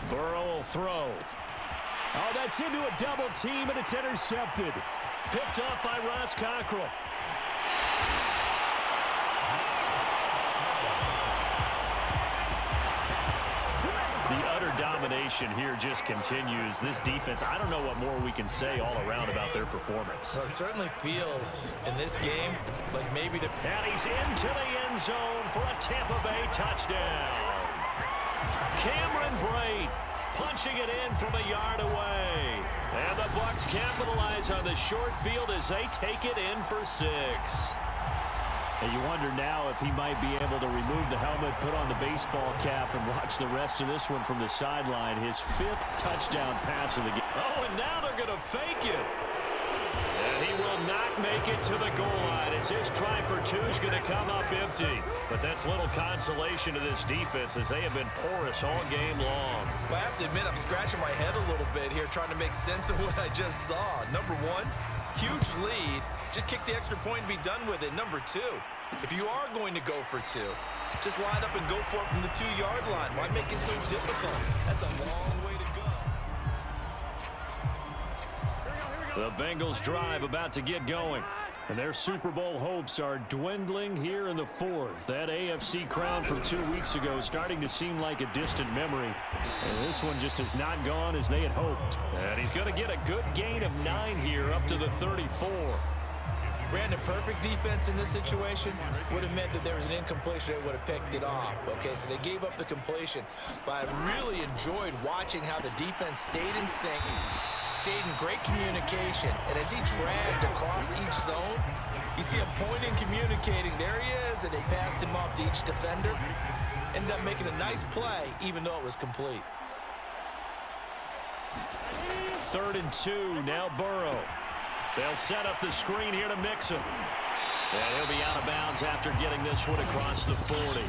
Burrow will throw. Oh, that's into a double team, and it's intercepted. Picked up by Ross Cockrell. The utter domination here just continues. This defense, I don't know what more we can say all around about their performance. Well, it certainly feels in this game like maybe the... And he's into the end zone for a Tampa Bay touchdown. Cameron Brate punching it in from a yard away. And the Bucs capitalize on the short field as they take it in for 6. And you wonder now if he might be able to remove the helmet, put on the baseball cap, and watch the rest of this one from the sideline. His 5th touchdown pass of the game. Oh, and now they're going to fake it. And he will not make it to the goal line as his try for 2 is going to come up empty. But that's little consolation to this defense as they have been porous all game long. Well, I have to admit, I'm scratching my head a little bit here trying to make sense of what I just saw. Number 1, huge lead. Just kick the extra point and be done with it. Number 2, if you are going to go for 2, just line up and go for it from the 2-yard line. Why make it so difficult? That's a long way to go. The Bengals drive about to get going. And their Super Bowl hopes are dwindling here in the 4th. That AFC crown from 2 weeks ago is starting to seem like a distant memory. And this one just has not gone as they had hoped. And he's going to get a good gain of 9 here up to the 34. Brandon, perfect defense in this situation would have meant that there was an incompletion that would have picked it off. Okay, so they gave up the completion. But I really enjoyed watching how the defense stayed in sync, stayed in great communication. And as he dragged across each zone, you see him pointing, communicating. There he is, and they passed him off to each defender. Ended up making a nice play, even though it was complete. 3rd and 2, now Burrow. They'll set up the screen here to mix him. And he'll be out of bounds after getting this one across the 40.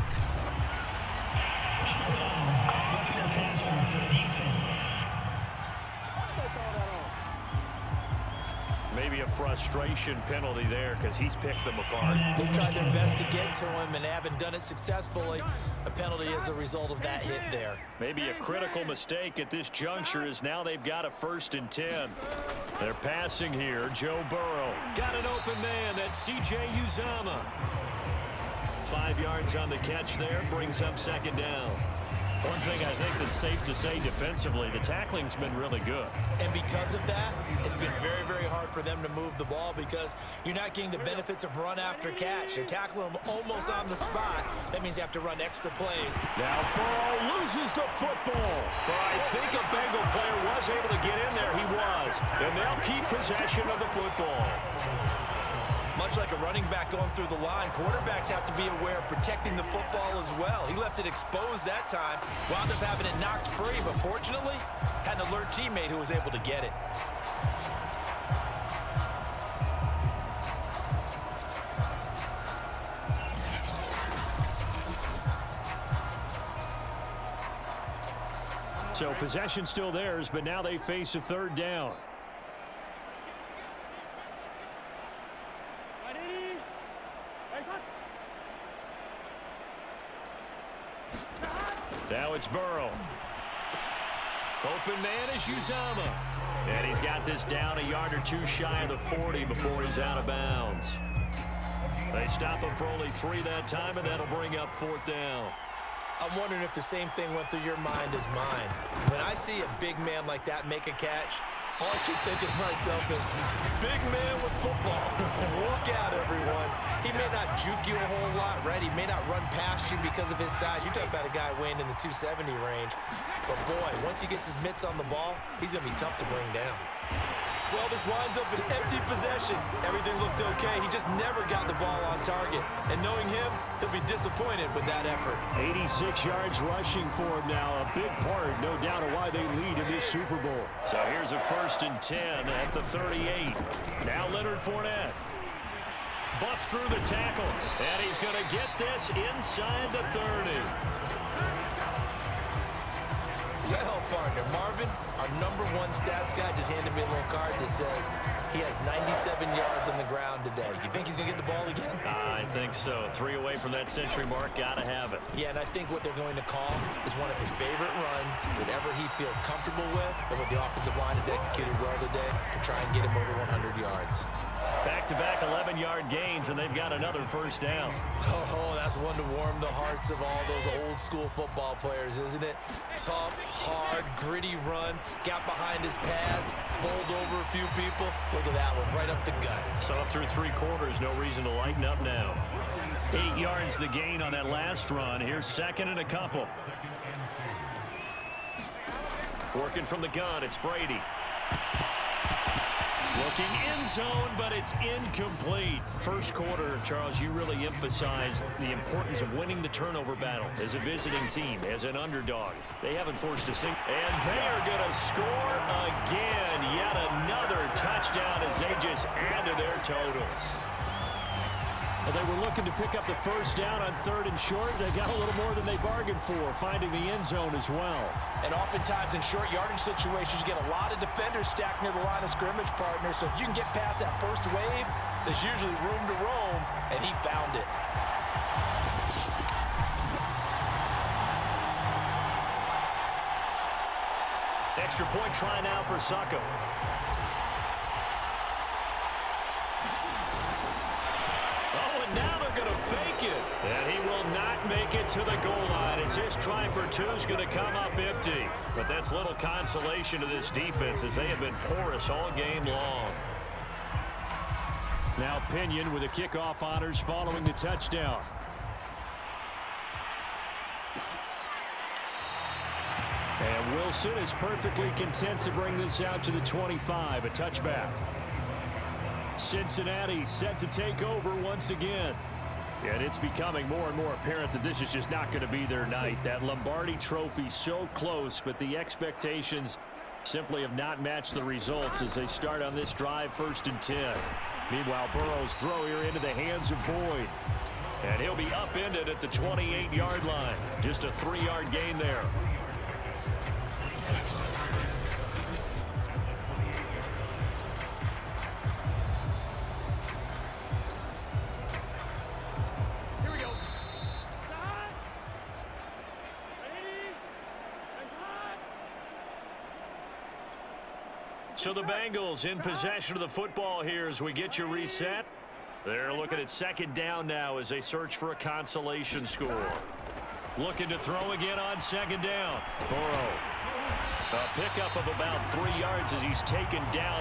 Maybe a frustration penalty there because he's picked them apart. They've tried their best to get to him and haven't done it successfully. A penalty as a result of that hit there. Maybe a critical mistake at this juncture is now they've got a 1st and 10. They're passing here. Joe Burrow. Got an open man. That's C.J. Uzomah. 5 yards on the catch there. Brings up 2nd down. One thing I think that's safe to say defensively, the tackling's been really good. And because of that, it's been very, very hard for them to move the ball because you're not getting the benefits of run after catch. They're tackling them almost on the spot. That means you have to run extra plays. Now Burrow loses the football. But I think a Bengal player was able to get in there. He was. And they'll keep possession of the football. Much like a running back going through the line, quarterbacks have to be aware of protecting the football as well. He left it exposed that time, wound up having it knocked free, but fortunately, had an alert teammate who was able to get it. So possession still theirs, but now they face a 3rd down. Now it's Burrow. Open man is Uzomah. And he's got this down a yard or 2 shy of the 40 before he's out of bounds. They stop him for only 3 that time, and that'll bring up 4th down. I'm wondering if the same thing went through your mind as mine. When I see a big man like that make a catch, all I keep thinking to myself is, big man with football. Look out, everyone. He may not juke you a whole lot, right? He may not run past you because of his size. You talk about a guy weighing in the 270 range. But, boy, once he gets his mitts on the ball, he's going to be tough to bring down. Well, this winds up an empty possession. Everything looked okay. He just never got the ball on target. And knowing him, he'll be disappointed with that effort. 86 yards rushing for him now. A big part, no doubt, of why they lead in this Super Bowl. So here's a 1st and 10 at the 38. Now Leonard Fournette. Busts through the tackle. And he's going to get this inside the 30. Well, partner, Marvin, our #1 stats guy just handed me a little card that says He has 97 yards on the ground today. You think he's going to get the ball again? I think so. 3 away from that century mark. Got to have it. Yeah, and I think what they're going to call is one of his favorite runs, whatever he feels comfortable with, and what the offensive line has executed well today to try and get him over 100 yards. Back-to-back 11-yard gains, and they've got another first down. Oh, that's one to warm the hearts of all those old-school football players, isn't it? Tough, hard, gritty run, got behind his pads, bowled over a few people. Look at that one, right up the gut. So up through 3 quarters, no reason to lighten up now. 8 yards the gain on that last run. Here's second and a couple. Working from the gun, it's Brady. Looking end zone, but it's incomplete. First quarter, Charles, you really emphasized the importance of winning the turnover battle as a visiting team, as an underdog. They haven't forced a single. And they are going to score again. Yet another touchdown as they just add to their totals. Well, they were looking to pick up the first down on 3rd and short. They got a little more than they bargained for, finding the end zone as well. And oftentimes in short yardage situations, you get a lot of defenders stacked near the line of scrimmage, partner. So if you can get past that first wave, there's usually room to roam, and he found it. Extra point try now for Succo. Fake it, and he will not make it to the goal line as his try for 2 is going to come up empty. But that's little consolation to this defense as they have been porous all game long. Now Pinion with the kickoff honors following the touchdown. And Wilson is perfectly content to bring this out to the 25, a touchback. Cincinnati set to take over once again. And it's becoming more and more apparent that this is just not going to be their night. That Lombardi trophy so close, but the expectations simply have not matched the results as they start on this drive 1st and 10. Meanwhile, Burrow's throw here into the hands of Boyd. And he'll be upended at the 28-yard line. Just a 3-yard gain there. So the Bengals in possession of the football here as we get you reset. They're looking at 2nd down now as they search for a consolation score. Looking to throw again on 2nd down. Burrow. A pickup of about 3 yards as he's taken down.